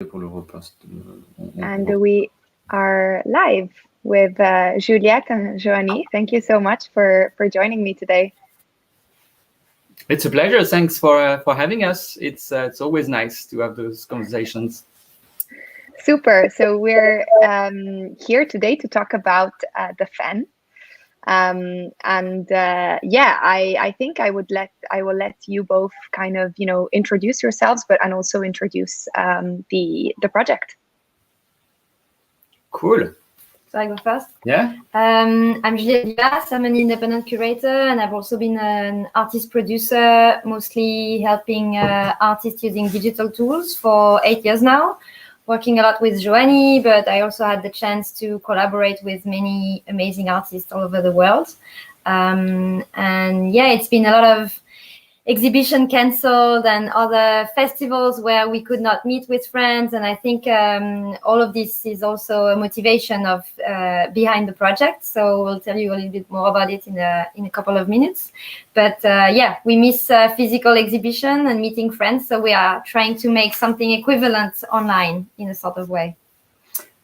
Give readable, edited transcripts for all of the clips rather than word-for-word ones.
And we are live with Juliette and Joanie. Thank you so much for joining me today. It's a pleasure. Thanks for having us. It's always nice to have those conversations. Super. So we're here today to talk about the FEN. I think I will let you both kind of introduce yourselves, and also introduce the project. Cool. So I go first. Yeah. I'm Juliette Bibasse. I'm an independent curator, and I've also been an artist producer, mostly helping artists using digital tools for 8 years now. Working a lot with Joanie, but I also had the chance to collaborate with many amazing artists all over the world. It's been a lot of exhibition canceled and other festivals where we could not meet with friends. And I think all of this is also a motivation of behind the project. So we'll tell you a little bit more about it in a couple of minutes. But we miss physical exhibition and meeting friends. So we are trying to make something equivalent online in a sort of way.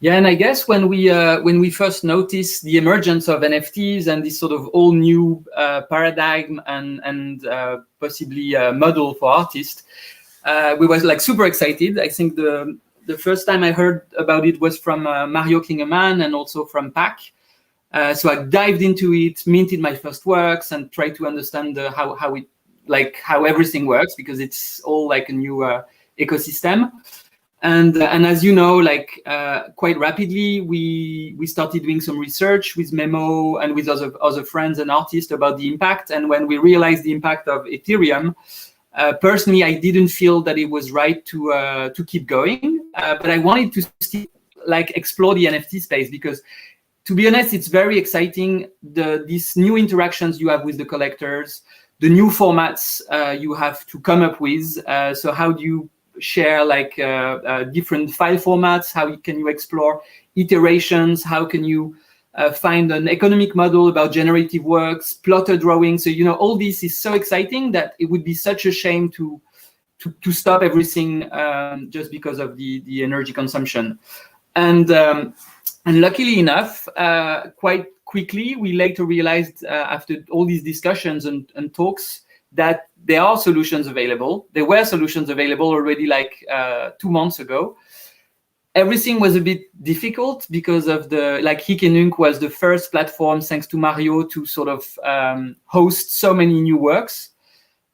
Yeah, and I guess when we first noticed the emergence of NFTs and this sort of all new paradigm and possibly model for artists, we was like super excited. I think the first time I heard about it was from Mario Klingemann and also from PAC. So I dived into it, minted my first works, and tried to understand how everything works, because it's all like a new ecosystem. And as you know, quite rapidly, we started doing some research with Memo and with other friends and artists about the impact. And when we realized the impact of Ethereum, personally, I didn't feel that it was right to keep going. But I wanted to still explore the NFT space, because, to be honest, it's very exciting. These new interactions you have with the collectors, the new formats you have to come up with. So how do you share different file formats? How can you explore iterations? How can you find an economic model about generative works, plotter drawing? So all this is so exciting that it would be such a shame to stop everything just because of the energy consumption. And luckily enough, quite quickly, we later realized after all these discussions and talks that there are solutions available. There were solutions available already 2 months ago. Everything was a bit difficult because of Hikenunk was the first platform, thanks to Mario, to sort of host so many new works.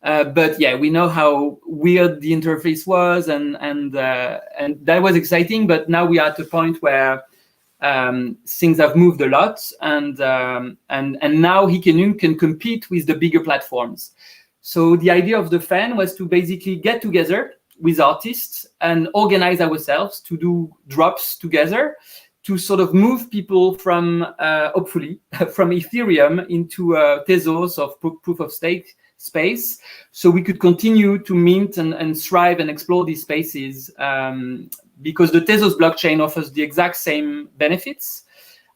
But yeah, we know how weird the interface was, and that was exciting. But now we are at a point where things have moved a lot, and now Hikenunk can compete with the bigger platforms. So the idea of the FEN was to basically get together with artists and organize ourselves to do drops together to sort of move people from, hopefully, from Ethereum into Tezos of proof of stake space, so we could continue to mint and thrive and explore these spaces, because the Tezos blockchain offers the exact same benefits.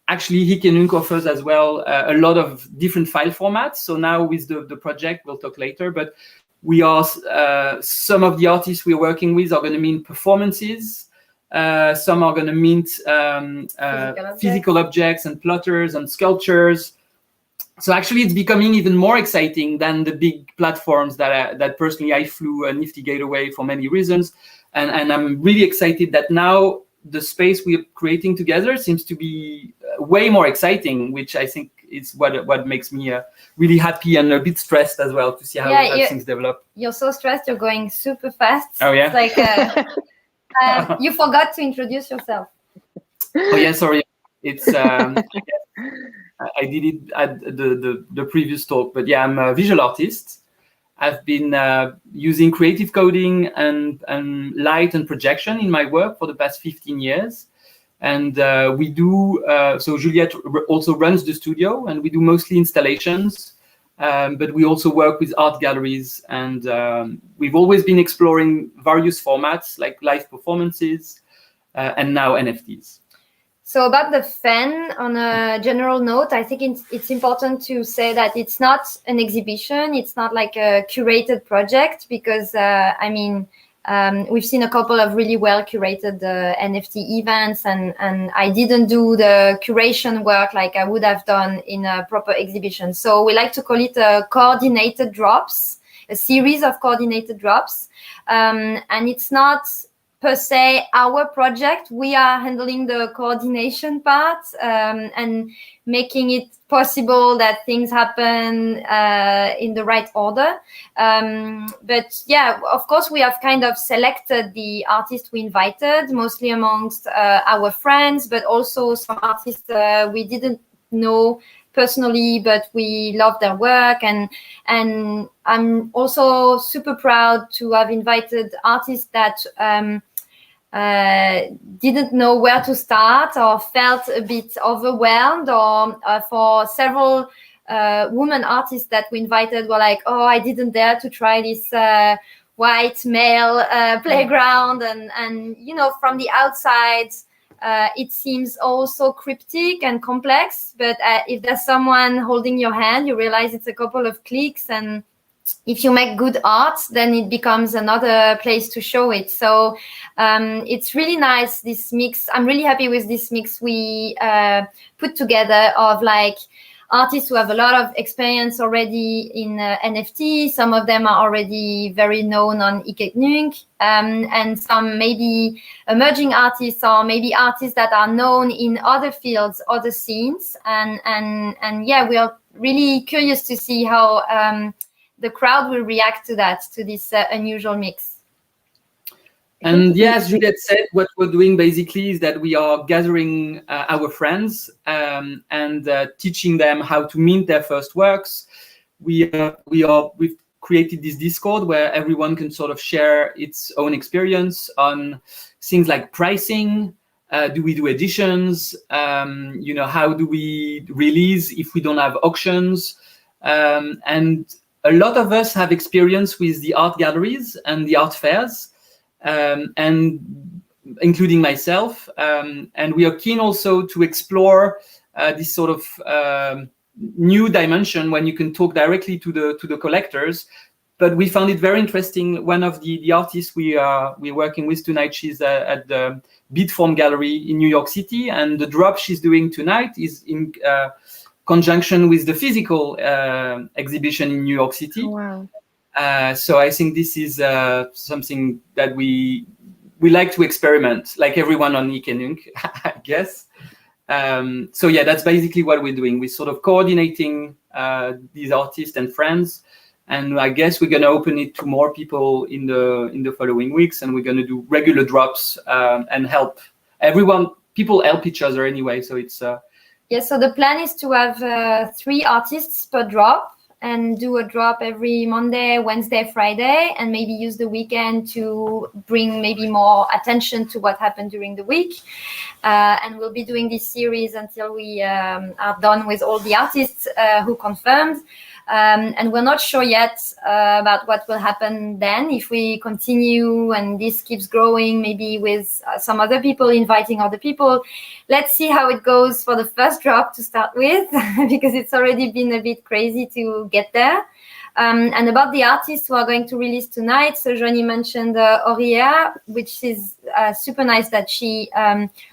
Actually, Hikenunk offers as well a lot of different file formats. So now with the project, we'll talk later, but we are some of the artists we're working with are going to mint performances. Some are going to mint physical objects and plotters and sculptures. So actually, it's becoming even more exciting than the big platforms that personally I flew a Nifty Gate away for many reasons. And I'm really excited that now the space we're creating together seems to be way more exciting, which I think is what makes me really happy and a bit stressed as well to see how things develop. You're so stressed. You're going super fast. Oh, yeah? It's you forgot to introduce yourself. Oh, yeah, sorry. It's I did it at the previous talk, but yeah, I'm a visual artist. I've been using creative coding and light and projection in my work for the past 15 years. And we do, so Juliette also runs the studio, and we do mostly installations, but we also work with art galleries. And we've always been exploring various formats like live performances and now NFTs. So about the FEN, on a general note, I think it's important to say that it's not an exhibition. It's not like a curated project, because, We've seen a couple of really well curated NFT events, and I didn't do the curation work like I would have done in a proper exhibition. So we like to call it coordinated drops, a series of coordinated drops. And it's not per se our project. We are handling the coordination part and making it possible that things happen in the right order. But yeah, of course, we have kind of selected the artists we invited, mostly amongst our friends, but also some artists we didn't know personally, but we love their work. And I'm also super proud to have invited artists that didn't know where to start or felt a bit overwhelmed, or for several women artists that we invited were like, oh, I didn't dare to try this white male playground, and you know, from the outside it seems all so cryptic and complex, but if there's someone holding your hand, you realize it's a couple of clicks, and if you make good art, then it becomes another place to show it. So it's really nice, this mix. I'm really happy with this mix we put together of like artists who have a lot of experience already in NFT. Some of them are already very known on Iketnunk, and some maybe emerging artists, or maybe artists that are known in other fields, other scenes. And yeah, we are really curious to see how the crowd will react to that, to this unusual mix. And yeah, as Juliette said, what we're doing basically is that we are gathering our friends and teaching them how to mint their first works. We've created this Discord where everyone can sort of share its own experience on things like pricing. Do we do editions? How do we release if we don't have auctions? And a lot of us have experience with the art galleries and the art fairs, and including myself. And we are keen also to explore this sort of new dimension when you can talk directly to the collectors. But we found it very interesting. One of the artists we're working with tonight, she's at the Bitform Gallery in New York City, and the drop she's doing tonight is in conjunction with the physical exhibition in New York City. Oh, wow. So I think this is something that we like to experiment, like everyone on Iketnunk, I guess. So yeah, that's basically what we're doing. We're sort of coordinating these artists and friends, and I guess we're going to open it to more people in the following weeks, and we're going to do regular drops and help everyone. People help each other anyway, so it's. Yeah, so the plan is to have 3 artists per drop, and do a drop every Monday, Wednesday, Friday, and maybe use the weekend to bring maybe more attention to what happened during the week. And we'll be doing this series until we are done with all the artists who confirmed. And we're not sure yet about what will happen then, if we continue and this keeps growing, maybe with some other people, inviting other people. Let's see how it goes for the first drop to start with, because it's already been a bit crazy to get there. And about the artists who are going to release tonight, so Joanie mentioned Auria, which is super nice that she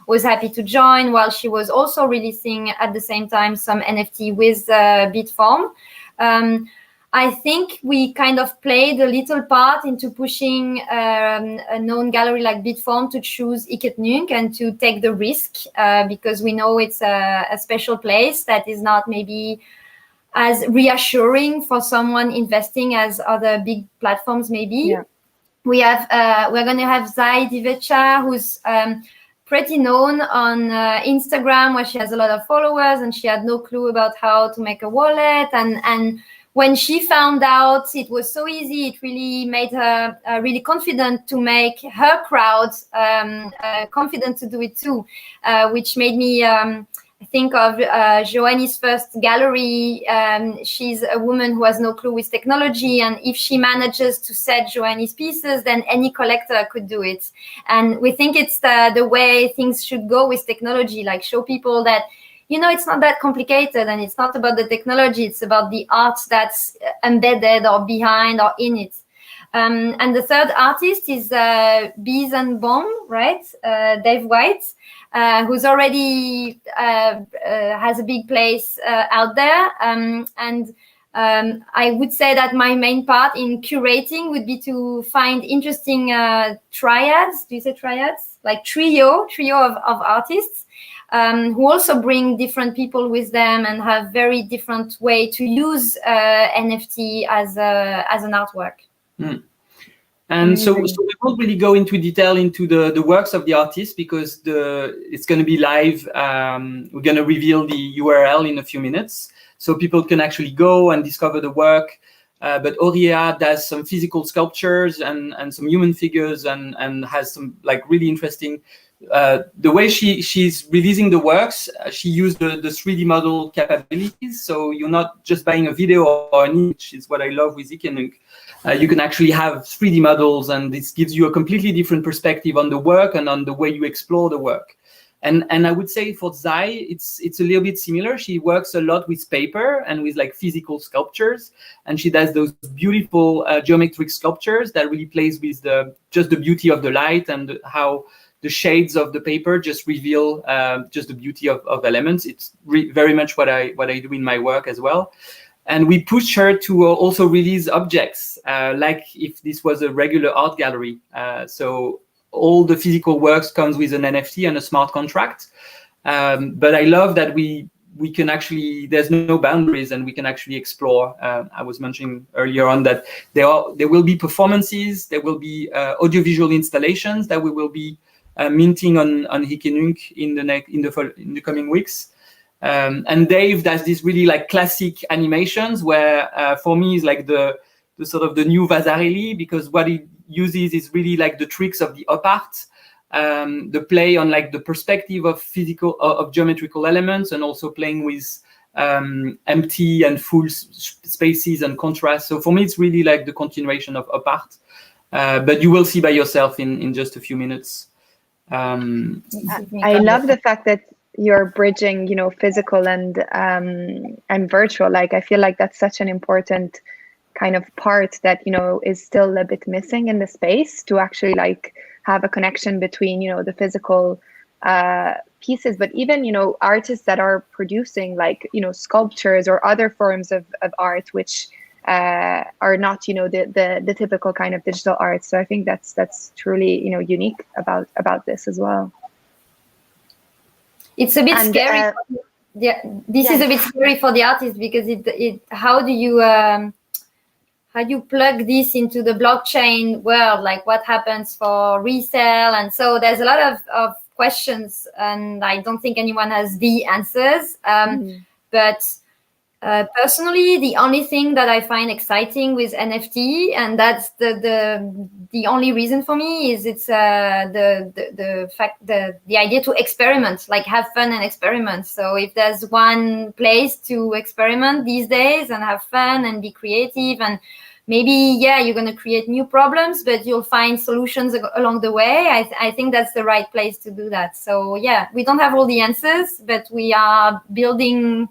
was happy to join, while she was also releasing at the same time some NFT with Bitform. I think we kind of played a little part into pushing a known gallery like Bitform to choose Iketnunk and to take the risk, because we know it's a special place that is not maybe as reassuring for someone investing as other big platforms maybe. Yeah. We're going to have Zai Divecha, who's pretty known on Instagram, where she has a lot of followers, and she had no clue about how to make a wallet. And when she found out it was so easy, it really made her really confident to make her crowd confident to do it too, which made me think of Joanie's first gallery. She's a woman who has no clue with technology, and if she manages to set Joanie's pieces, then any collector could do it. And we think it's the way things should go with technology, like show people that, you know, it's not that complicated, and it's not about the technology, it's about the art that's embedded or behind or in it. And the third artist is Bees and Bomb, right? Dave White, who's already has a big place out there. And I would say that my main part in curating would be to find interesting triads. Do you say triads? Like trio of artists who also bring different people with them and have very different way to use NFT as an artwork. Mm. And so we won't really go into detail into the works of the artist because it's going to be live. We're going to reveal the URL in a few minutes, so people can actually go and discover the work. But Aurea does some physical sculptures and some human figures and has some like really interesting. The way she's releasing the works, she used the 3D model capabilities. So you're not just buying a video or an image. Is what I love with Hikenunk. You can actually have 3D models, and this gives you a completely different perspective on the work and on the way you explore the work. And I would say for Zai, it's a little bit similar. She works a lot with paper and with like physical sculptures, and she does those beautiful geometric sculptures that really plays with just the beauty of the light and how the shades of the paper just reveal just the beauty of elements. It's very much what I do in my work as well. And we push her to also release objects, like if this was a regular art gallery. So all the physical works comes with an NFT and a smart contract. But I love that we can actually, there's no boundaries and we can actually explore. I was mentioning earlier on that there will be performances, there will be audiovisual installations that we will be minting on Hikenunk in the coming weeks. And Dave does this really like classic animations where for me is like the sort of the new Vasarely, because what he uses is really like the tricks of the op art, the play on like the perspective of of geometrical elements, and also playing with empty and full spaces and contrast. So for me, it's really like the continuation of op art, but you will see by yourself in just a few minutes. I love the fact that you're bridging, physical and virtual. Like, I feel like that's such an important kind of part that, is still a bit missing in the space, to actually like have a connection between, the physical pieces, but even, artists that are producing like, sculptures or other forms of art, which are not, the typical kind of digital art. So I think that's truly, unique about this as well. It's a bit scary. This is a bit scary for the artist, because how do you plug this into the blockchain world? Like, what happens for resale? And so there's a lot of questions, and I don't think anyone has the answers. But personally, the only thing that I find exciting with NFT, and that's the only reason for me, is it's the idea to experiment, like have fun and experiment. So if there's one place to experiment these days and have fun and be creative, and maybe you're going to create new problems, but you'll find solutions along the way. I think that's the right place to do that. So we don't have all the answers, but we are building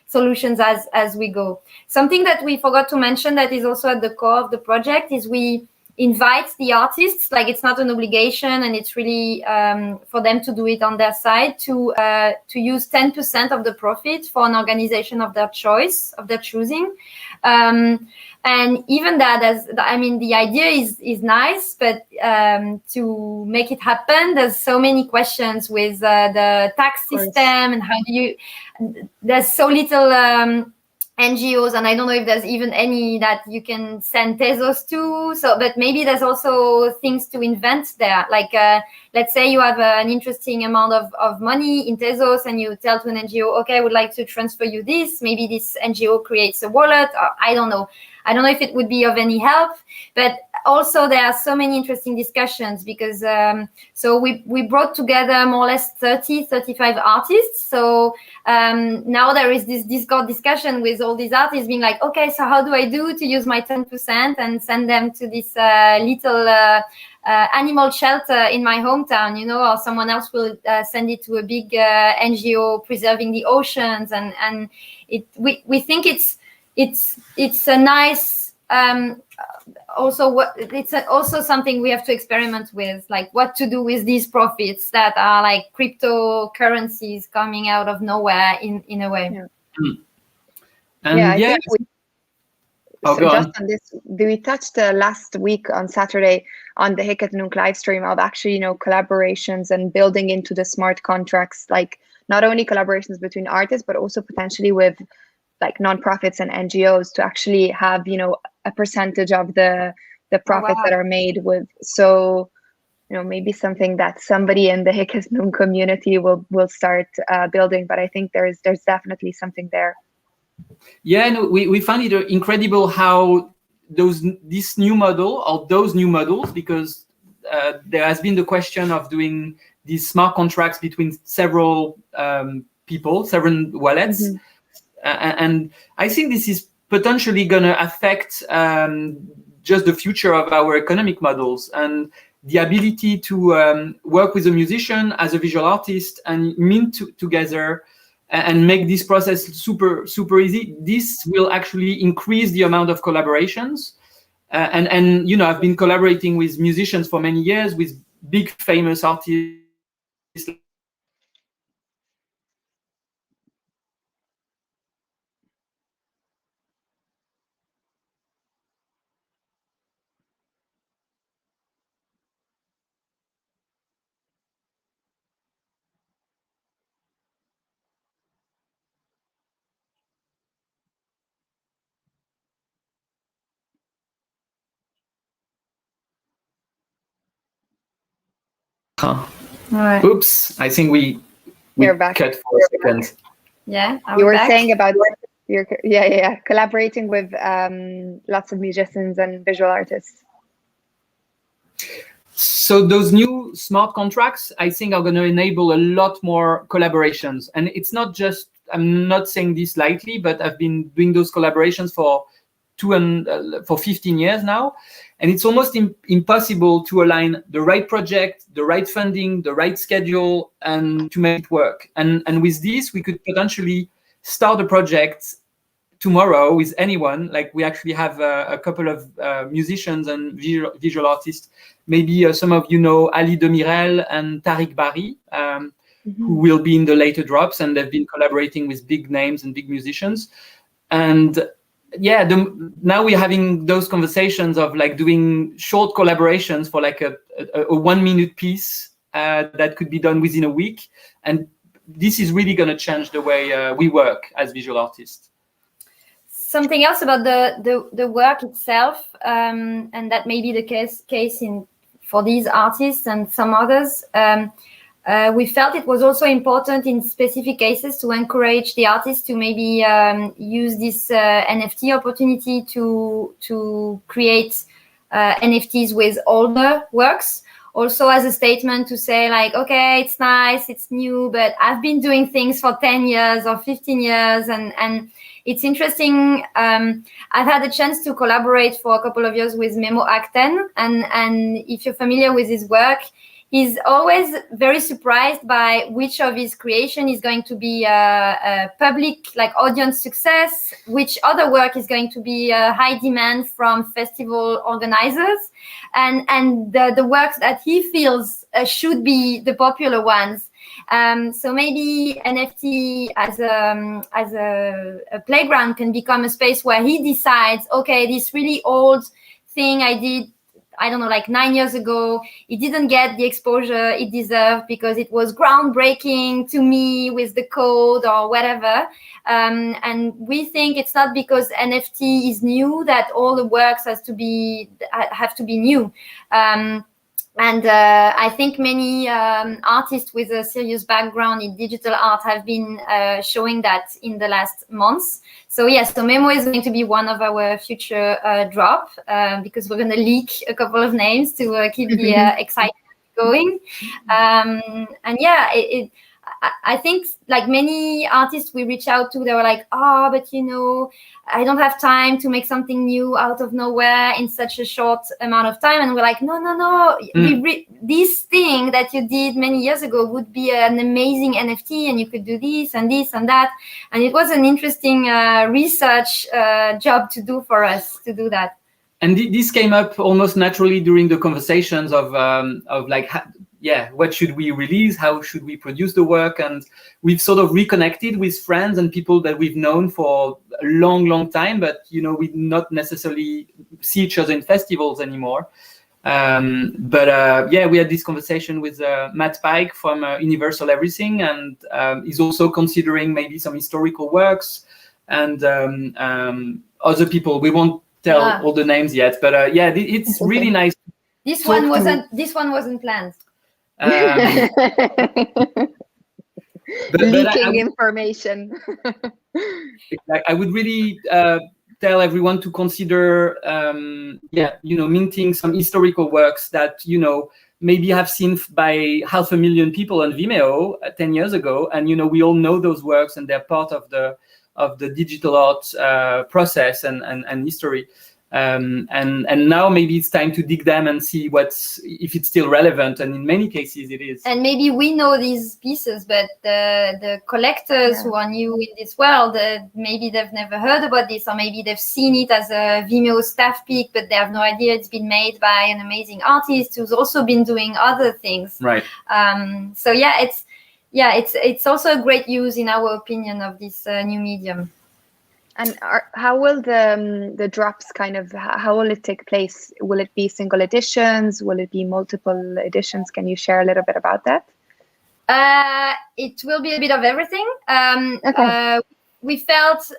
solutions as we go. Something that we forgot to mention that is also at the core of the project is we invite the artists, like it's not an obligation, and it's really for them to do it on their side, to use 10% of the profit for an organization of their choice, of their choosing. And even that, the idea is nice, but to make it happen, there's so many questions with the tax system, and how do you, there's so little NGOs, and I don't know if there's even any that you can send Tezos to. So, but maybe there's also things to invent there. Like, let's say you have an interesting amount of money in Tezos, and you tell to an NGO, okay, I would like to transfer you this. Maybe this NGO creates a wallet, or I don't know. I don't know if it would be of any help, but also there are so many interesting discussions, because so we brought together more or less 35 artists. So now there is this Discord discussion with all these artists being like, okay, so how do I do to use my 10% and send them to this little animal shelter in my hometown, or someone else will send it to a big NGO preserving the oceans, and we think it's a nice also it's also something we have to experiment with, like what to do with these profits that are like cryptocurrencies coming out of nowhere in a way. And I think just on this, we touched last week on Saturday on the Hackathon live stream of actually, collaborations and building into the smart contracts, like not only collaborations between artists, but also potentially with like nonprofits and NGOs to actually have, a percentage of the profits that are made with. So, maybe something that somebody in the Hackathon community will start building. But I think there's definitely something there. Yeah, no, we find it incredible how this new model or those new models, because there has been the question of doing these smart contracts between several people, several wallets. Mm-hmm. And I think this is potentially going to affect just the future of our economic models and the ability to work with a musician as a visual artist and mint together and make this process super, super easy. This will actually increase the amount of collaborations. And I've been collaborating with musicians for many years, with big famous artists. Right. Oops, I think we You're back. cut for a second. Yeah, you were saying about your collaborating with lots of musicians and visual artists. So those new smart contracts, I think, are going to enable a lot more collaborations. And it's not just, I'm not saying this lightly, but I've been doing those collaborations for 15 years now. And it's almost impossible to align the right project, the right funding, the right schedule, and to make it work. And with this, we could potentially start a project tomorrow with anyone. Like we actually have a couple of musicians and visual artists. Maybe some of you know Ali Demirel and Tariq Bari, who will be in the later drops, and they've been collaborating with big names and big musicians. And yeah, now we're having those conversations of like doing short collaborations for like a 1 minute piece that could be done within a week. And this is really going to change the way we work as visual artists. Something else about the work itself, and that may be the case for these artists and some others. We felt it was also important in specific cases to encourage the artists to maybe use this NFT opportunity to create NFTs with older works. Also as a statement to say like, okay, it's nice, it's new, but I've been doing things for 10 years or 15 years. And it's interesting. I've had a chance to collaborate for a couple of years with Memo Acten. And if you're familiar with his work, he's always very surprised by which of his creation is going to be a public, like audience success, which other work is going to be a high demand from festival organizers, and the works that he feels should be the popular ones. So maybe NFT as a playground can become a space where he decides, okay, this really old thing I did, I don't know, like 9 years ago, it didn't get the exposure it deserved because it was groundbreaking to me with the code or whatever. And we think it's not because NFT is new that all the works have to be new. And I think many artists with a serious background in digital art have been showing that in the last months. So yes, so Memo is going to be one of our future drop because we're going to leak a couple of names to keep the excitement going. And yeah, I think like many artists we reach out to, they were like, but I don't have time to make something new out of nowhere in such a short amount of time. And we're like, no. This thing that you did many years ago would be an amazing NFT, and you could do this and this and that. And it was an interesting research job to do for us to do that. And this came up almost naturally during the conversations of like, what should we release? How should we produce the work? And we've sort of reconnected with friends and people that we've known for a long, long time, but we not necessarily see each other in festivals anymore. We had this conversation with Matt Pike from Universal Everything, and he's also considering maybe some historical works and other people. We won't tell all the names yet, but it's really nice. This one wasn't planned. Leaking information. I would really tell everyone to consider, minting some historical works that maybe have seen by 500,000 people on Vimeo 10 years ago, and we all know those works, and they're part of the digital art process and history. And now maybe it's time to dig them and see if it's still relevant, and in many cases it is. And maybe we know these pieces, but the collectors who are new in this world, maybe they've never heard about this, or maybe they've seen it as a Vimeo staff pick, but they have no idea it's been made by an amazing artist who's also been doing other things. Right. It's also a great use, in our opinion, of this new medium. And how will the drops how will it take place? Will it be single editions? Will it be multiple editions? Can you share a little bit about that? It will be a bit of everything. We felt,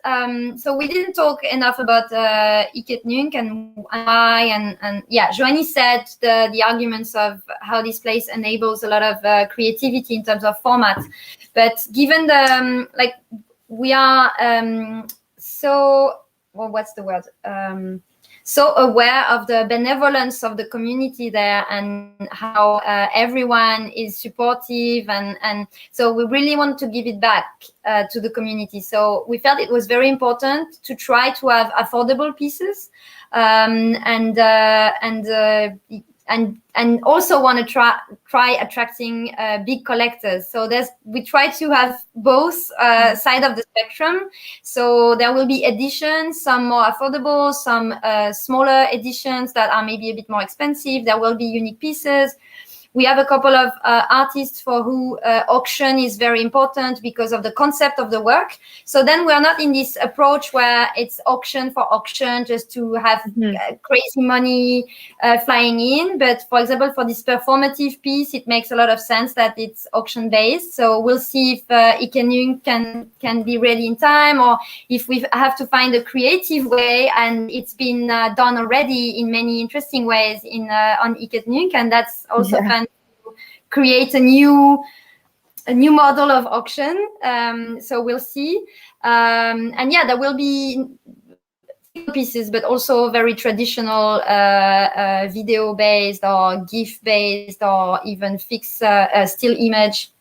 so we didn't talk enough about Iketenunk and why, and Joanie said the arguments of how this place enables a lot of creativity in terms of format. But given we are... so aware of the benevolence of the community there, and how everyone is supportive, and so we really want to give it back to the community. So we felt it was very important to try to have affordable pieces, and also want to try attracting big collectors. So we try to have both side of the spectrum. So there will be editions, some more affordable, some smaller editions that are maybe a bit more expensive. There will be unique pieces. We have a couple of artists for who auction is very important because of the concept of the work. So then we're not in this approach where it's auction for auction, just to have crazy money flying in. But for example, for this performative piece, it makes a lot of sense that it's auction based. So we'll see if Iketenunk can be ready in time, or if we have to find a creative way. And it's been done already in many interesting ways on Iketenunk, and that's also fun. Create a new model of auction. So we'll see. There will be pieces, but also very traditional video based or GIF based, or even fixed still image.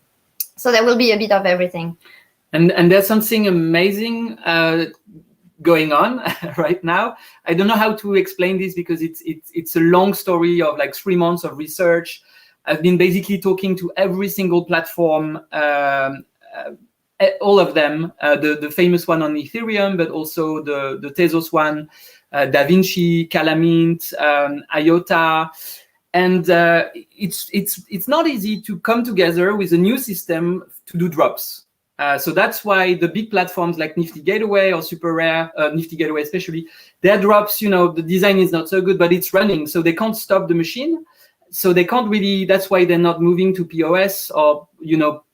So there will be a bit of everything. And there's something amazing going on right now. I don't know how to explain this, because it's a long story of 3 months of research. I've been basically talking to every single platform, all of them, the famous one on Ethereum, but also the Tezos one, DaVinci, Calamint, IOTA. And it's not easy to come together with a new system to do drops. So that's why the big platforms like Nifty Gateway or Super Rare, Nifty Gateway especially, their drops, the design is not so good, but it's running, so they can't stop the machine. So they can't really, that's why they're not moving to POS or,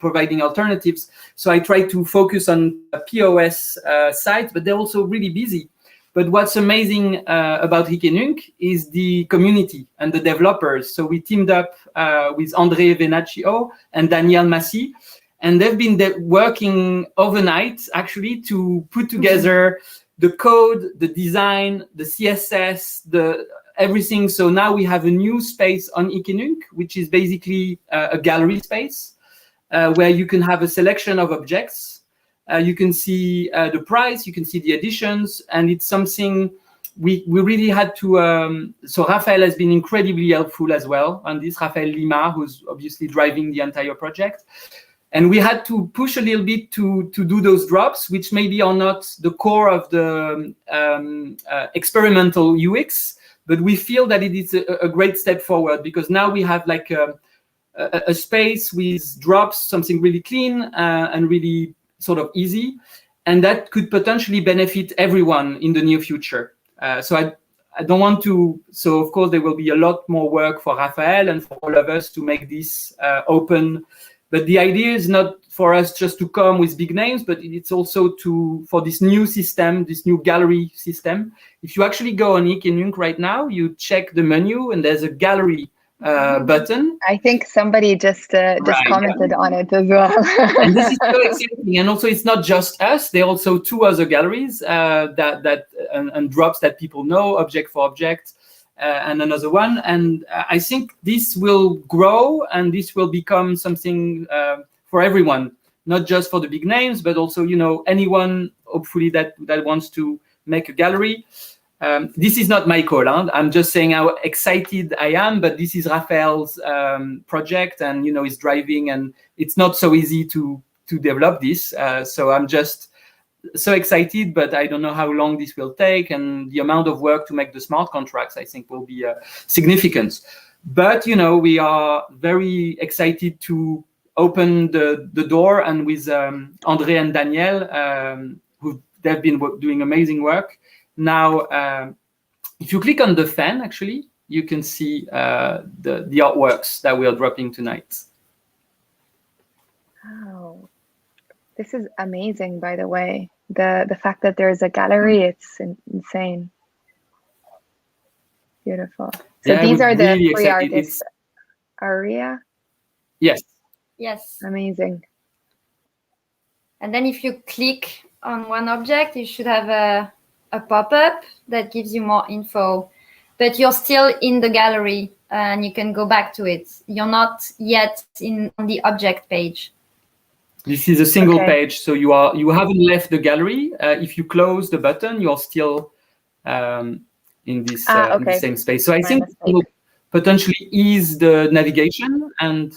providing alternatives. So I try to focus on POS sites, but they're also really busy. But what's amazing about Iketenunk is the community and the developers. So we teamed up with André Venaccio and Daniel Massi, and they've been working overnight actually to put together the code, the design, the CSS, everything. So now we have a new space on Iketenunk, which is basically a gallery space where you can have a selection of objects. You can see the price, you can see the editions, and it's something we really had to. So Raphael has been incredibly helpful as well on this. Raphael Lima, who's obviously driving the entire project. And we had to push a little bit to do those drops, which maybe are not the core of the experimental UX, but we feel that it is a great step forward, because now we have like a space with drops, something really clean and really sort of easy, and that could potentially benefit everyone in the near future. So I don't want to. So of course there will be a lot more work for Raphael and for all of us to make this open. But the idea is not for us just to come with big names, but it's also for this new system, this new gallery system. If you actually go on Ikenyunk right now, you check the menu and there's a gallery button. I think somebody just commented on it as well. And this is so exciting. And also, it's not just us. There are also 2 other galleries and drops that people know, Object for Object, and another one. And I think this will grow, and this will become something for everyone, not just for the big names, but also, anyone, hopefully, that wants to make a gallery. This is not my call. Huh? I'm just saying how excited I am, but this is Raphael's project, and he's driving, and it's not so easy to develop this. So I'm just so excited, but I don't know how long this will take, and the amount of work to make the smart contracts, I think, will be significant. But we are very excited to open the door, and with André and Daniel, they've been doing amazing work. Now, if you click on the fan, actually, you can see the artworks that we are dropping tonight. Wow, this is amazing, by the way. The fact that there's a gallery, it's insane. Beautiful. So yeah, these are the 3 artists. Aria? Yes. Yes. Amazing. And then if you click on one object, you should have a pop-up that gives you more info, but you're still in the gallery and you can go back to it. You're not yet on the object page. This is a single page, so you haven't left the gallery. If you close the button, you're still in this in the same space. So I think it will potentially ease the navigation, and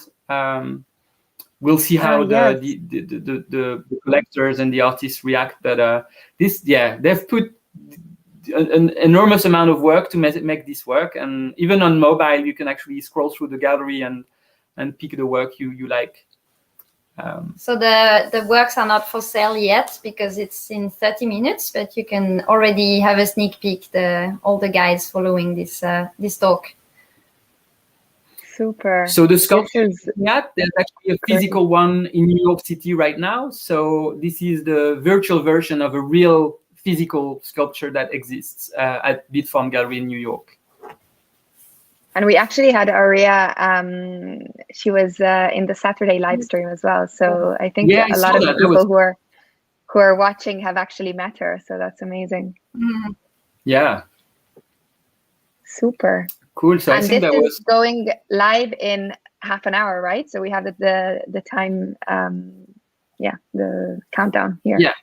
we'll see how the collectors and the artists react. But they've put an enormous amount of work to make this work, and even on mobile you can actually scroll through the gallery and pick the work you like. So the works are not for sale yet because it's in 30 minutes, but you can already have a sneak peek, all the guys following this talk. Super. So the sculpture there's actually a physical one in New York City right now. So this is the virtual version of a real physical sculpture that exists at Bitform Gallery in New York. And we actually had Aria. She was in the Saturday live stream as well. So I think a lot of people who are watching have actually met her. So that's amazing. Mm. Yeah. Super. Cool. So and I think this that is was going live in half an hour, right? So we have the time, the countdown here. Yeah.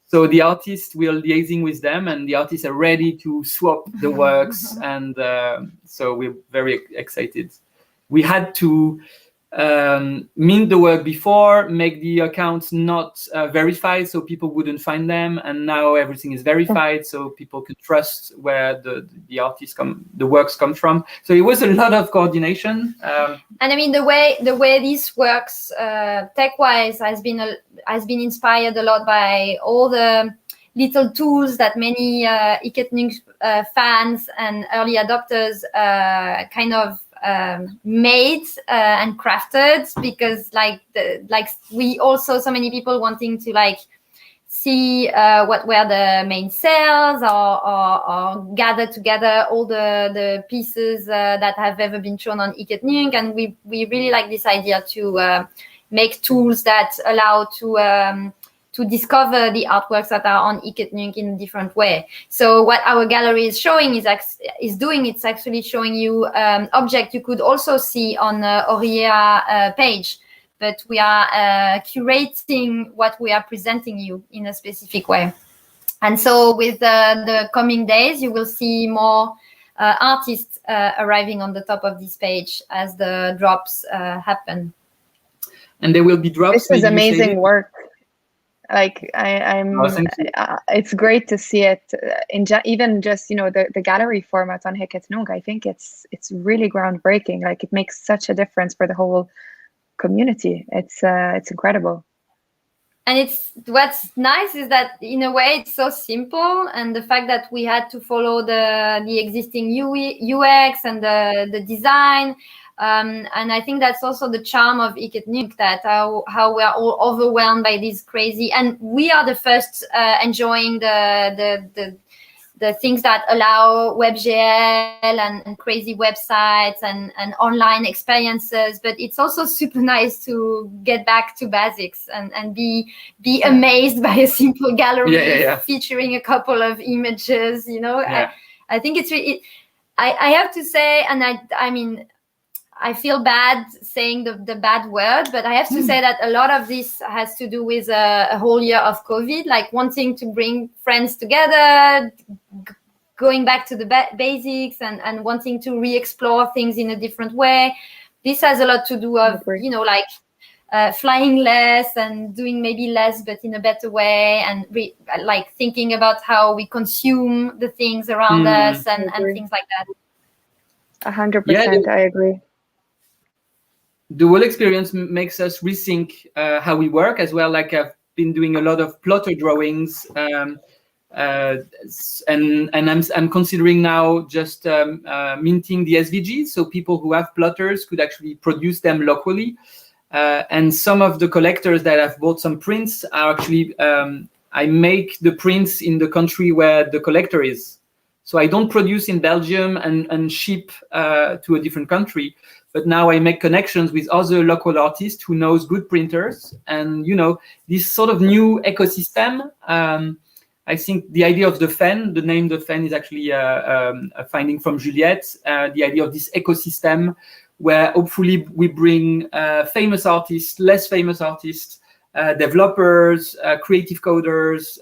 So the artists, we are liaising with them, and the artists are ready to swap the works, and so we're very excited. We had to mint the work before, make the accounts not verified, so people wouldn't find them, and now everything is verified, so people can trust where the works come from. So it was a lot of coordination. And I mean, the way this works tech-wise has been inspired a lot by all the little tools that many Ikenyunk fans and early adopters kind of made and crafted, because we also so many people wanting to see what were the main sales or gather together all the pieces that have ever been shown on Ikenyunk, and we really like this idea to make tools that allow to discover the artworks that are on Ikenyunk in a different way. So what our gallery is showing it's actually showing you object you could also see on Aurea page, but we are curating what we are presenting you in a specific way. And so with the coming days, you will see more artists arriving on the top of this page as the drops happen. And there will be drops. This is amazing work. Like I'm, thank you. it's great to see it even just the gallery format on Heketnung. I think it's really groundbreaking. Like it makes such a difference for the whole community. It's incredible. And what's nice is that in a way it's so simple, and the fact that we had to follow the existing UX and the design. And I think that's also the charm of Heketnung, that how we are all overwhelmed by these crazy, and we are the first enjoying the things that allow WebGL and crazy websites and online experiences. But it's also super nice to get back to basics and be amazed by a simple gallery featuring a couple of images. I think it's really. I have to say, and I mean, I feel bad saying the bad word, but I have to say that a lot of this has to do with a whole year of COVID, like wanting to bring friends together, going back to the basics and wanting to re-explore things in a different way. This has a lot to do with, flying less and doing maybe less, but in a better way, and like thinking about how we consume the things around us and things like that. 100%, I agree. The whole experience makes us rethink how we work as well. Like I've been doing a lot of plotter drawings, and I'm considering now just minting the SVGs, so people who have plotters could actually produce them locally. And some of the collectors that have bought some prints are actually I make the prints in the country where the collector is. So I don't produce in Belgium and ship to a different country. But now I make connections with other local artists who knows good printers, and this sort of new ecosystem. I think the idea of the Fen, the name the Fen is actually a finding from Juliette. The idea of this ecosystem where hopefully we bring famous artists, less famous artists, developers, creative coders,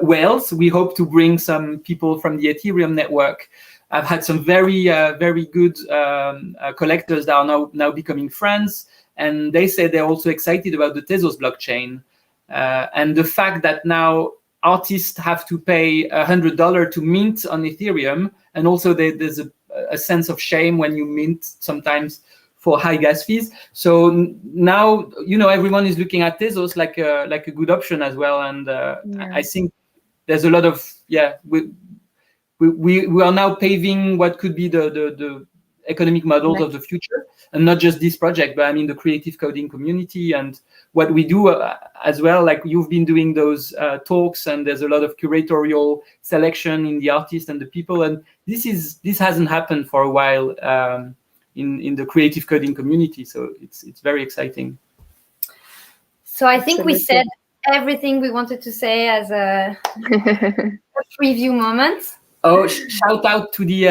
whales. We hope to bring some people from the Ethereum network. I've had some very good collectors that are now becoming friends, and they say they're also excited about the Tezos blockchain and the fact that now artists have to pay $100 to mint on Ethereum, and also there's a sense of shame when you mint sometimes for high gas fees. So now everyone is looking at Tezos like a good option as well, and I think there's a lot of we are now paving what could be the economic models of the future, and not just this project, but I mean the creative coding community and what we do as well. Like you've been doing those talks, and there's a lot of curatorial selection in the artists and the people, and this hasn't happened for a while in the creative coding community. So it's very exciting. So I think we said everything we wanted to say as a preview moment. Oh, shout out to the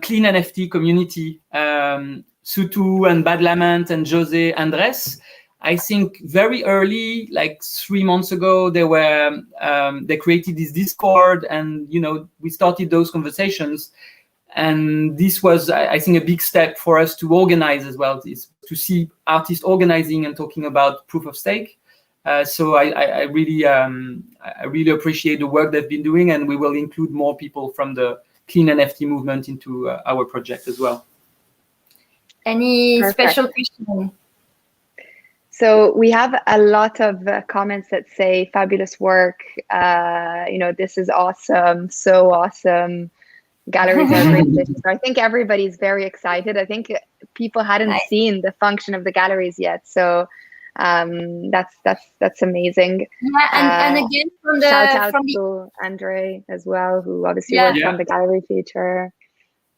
Clean NFT community, Sutu and Bad Lament and Jose Andres. I think very early, like 3 months ago, they created this Discord, and we started those conversations. And this was, I think, a big step for us to organize as well, is to see artists organizing and talking about proof of stake. So I really appreciate the work they've been doing, and we will include more people from the Clean NFT movement into our project as well. Any special question? So we have a lot of comments that say fabulous work. This is awesome, so awesome. Galleries are great places. So I think everybody's very excited. I think people hadn't seen the function of the galleries yet, so that's amazing. And again, shout out to Andre as well, who obviously worked on the gallery feature.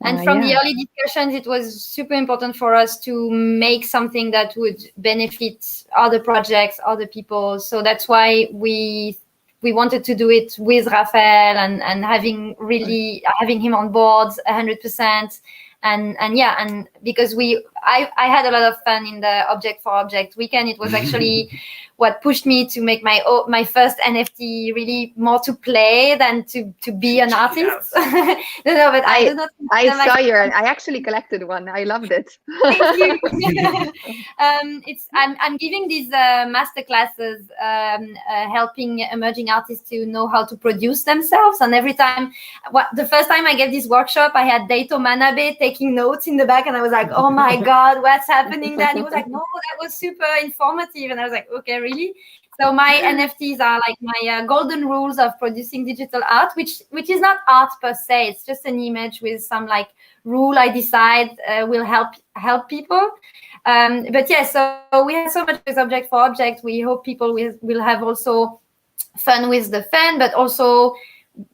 And from the early discussions, it was super important for us to make something that would benefit other projects, other people. So that's why we wanted to do it with Raphael and having him on board 100%. And because I had a lot of fun in the Object for Object weekend. It was actually what pushed me to make my first NFT really more to play than to be an artist. No, but I do not. I actually collected one. I loved it. Thank you. I'm giving these master classes, helping emerging artists to know how to produce themselves. And every time, the first time I gave this workshop, I had Daito Manabe taking notes in the back, and I was like, "Oh my God, what's happening?" Then he was like, "No, that was super informative," and I was like, "Okay, really?" So my NFTs are like my golden rules of producing digital art, which is not art per se. It's just an image with some like rule I decide will help people. But yeah, so we have so much with Object for Object. We hope people will have also fun with the fan, but also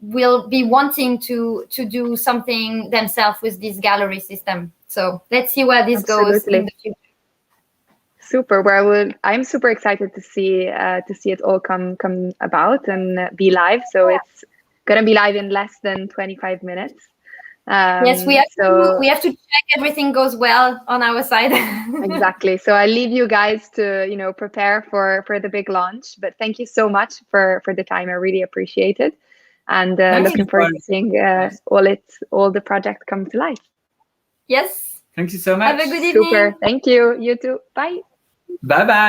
will be wanting to do something themselves with this gallery system. So let's see where this goes in the future. Super. I'm super excited to see it all come about and be live. So it's gonna be live in less than 25 minutes. Yes, we have to check everything goes well on our side. Exactly. So I leave you guys to prepare for the big launch. But thank you so much for the time. I really appreciate it, and looking forward to seeing all the project come to life. Yes. Thank you so much. Have a good evening. Super. Thank you. You too. Bye. Bye bye.